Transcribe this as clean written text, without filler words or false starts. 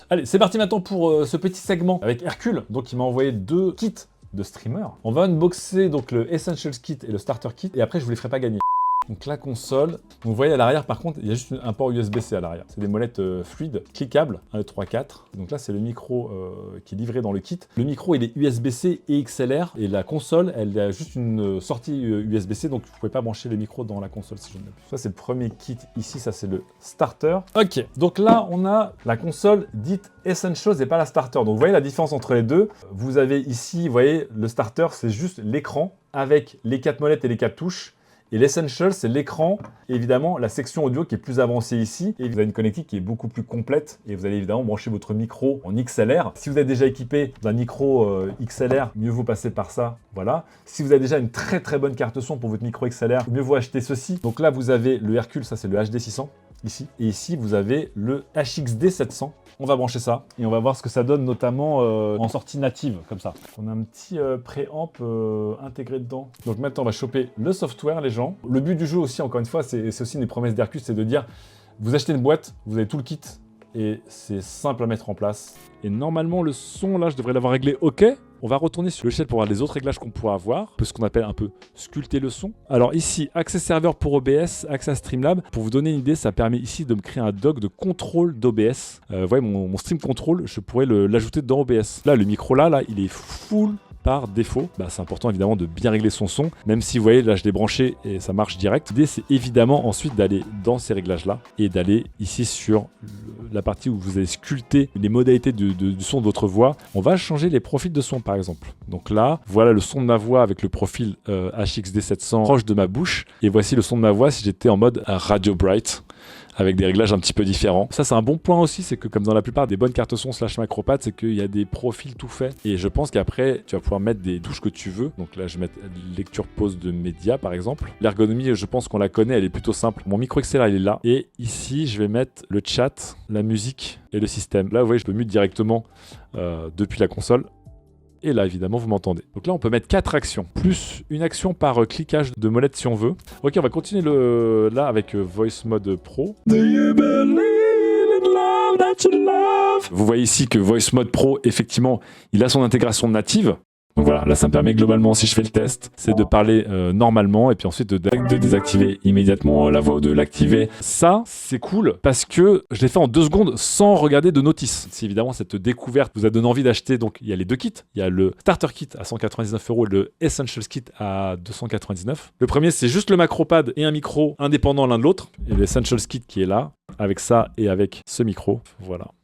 Allez, c'est parti maintenant pour ce petit segment avec Hercule. Donc il m'a envoyé 2 kits de streamer. On va unboxer donc le Essentials Kit et le Starter Kit et après je vous les ferai pas gagner. Donc la console, vous voyez à l'arrière par contre, il y a juste un port USB-C à l'arrière. C'est des molettes fluides, cliquables, 1, 2, 3, 4. Donc là c'est le micro qui est livré dans le kit. Le micro il est USB-C et XLR et la console elle a juste une sortie USB-C donc vous ne pouvez pas brancher le micro dans la console si je ne m'abuse. Ça c'est le premier kit ici, ça c'est le starter. Ok, donc là on a la console dite Essentials et pas la starter. Donc vous voyez la différence entre les deux. Vous avez ici, vous voyez le starter c'est juste l'écran avec les 4 molettes et les 4 touches. Et l'Essential, c'est l'écran, évidemment, la section audio qui est plus avancée ici. Et vous avez une connectique qui est beaucoup plus complète. Et vous allez évidemment brancher votre micro en XLR. Si vous êtes déjà équipé d'un micro XLR, mieux vaut passer par ça. Voilà. Si vous avez déjà une très très bonne carte son pour votre micro XLR, mieux vaut acheter ceci. Donc là, vous avez le Hercule, ça c'est le HD 600. Ici. Et ici, vous avez le HXD 700. On va brancher ça et on va voir ce que ça donne, notamment en sortie native, comme ça. On a un petit préamp intégré dedans. Donc maintenant, on va choper le software, les gens. Le but du jeu aussi, encore une fois, c'est aussi une des promesses d'Hercule, c'est de dire, vous achetez une boîte, vous avez tout le kit et c'est simple à mettre en place. Et normalement, le son, là, je devrais l'avoir réglé OK. On va retourner sur le logiciel pour voir les autres réglages qu'on pourra avoir, ce qu'on appelle un peu sculpter le son. Alors ici, accès serveur pour OBS, accès à Streamlab. Pour vous donner une idée, ça permet ici de me créer un dock de contrôle d'OBS. Vous voyez, mon stream control, je pourrais l'ajouter dans OBS. Là, le micro là, il est full par défaut. C'est important évidemment de bien régler son son, même si vous voyez là je l'ai branché et ça marche direct. L'idée c'est évidemment ensuite d'aller dans ces réglages là et d'aller ici sur la partie où vous allez sculpter les modalités du son de votre voix. On va changer les profils de son par exemple. Donc là, voilà le son de ma voix avec le profil HXD 700 proche de ma bouche et voici le son de ma voix si j'étais en mode Radio Bright, avec des réglages un petit peu différents. Ça, c'est un bon point aussi, c'est que comme dans la plupart des bonnes cartes son / macropad, c'est qu'il y a des profils tout faits. Et je pense qu'après, tu vas pouvoir mettre des touches que tu veux. Donc là, je vais mettre lecture pause de médias, par exemple. L'ergonomie, je pense qu'on la connaît, elle est plutôt simple. Mon micro XLR, il est là. Et ici, je vais mettre le chat, la musique et le système. Là, vous voyez, je peux mute directement depuis la console. Et là, évidemment, vous m'entendez. Donc là, on peut mettre 4 actions, plus une action par cliquage de molette si on veut. Ok, on va continuer là avec Voice Mode Pro. Do you believe in love that you love? Vous voyez ici que Voice Mode Pro, effectivement, il a son intégration native. Donc voilà, là ça me permet globalement, si je fais le test, c'est de parler normalement et puis ensuite de désactiver immédiatement la voix ou de l'activer. Ça, c'est cool parce que je l'ai fait en 2 secondes sans regarder de notice. Si évidemment cette découverte vous a donné envie d'acheter, donc il y a les 2 kits. Il y a le Starter Kit à 199 € et le Essentials Kit à 299. Le premier, c'est juste le macropad et un micro indépendant l'un de l'autre. Et l'Essentials Kit qui est là, avec ça et avec ce micro. Voilà.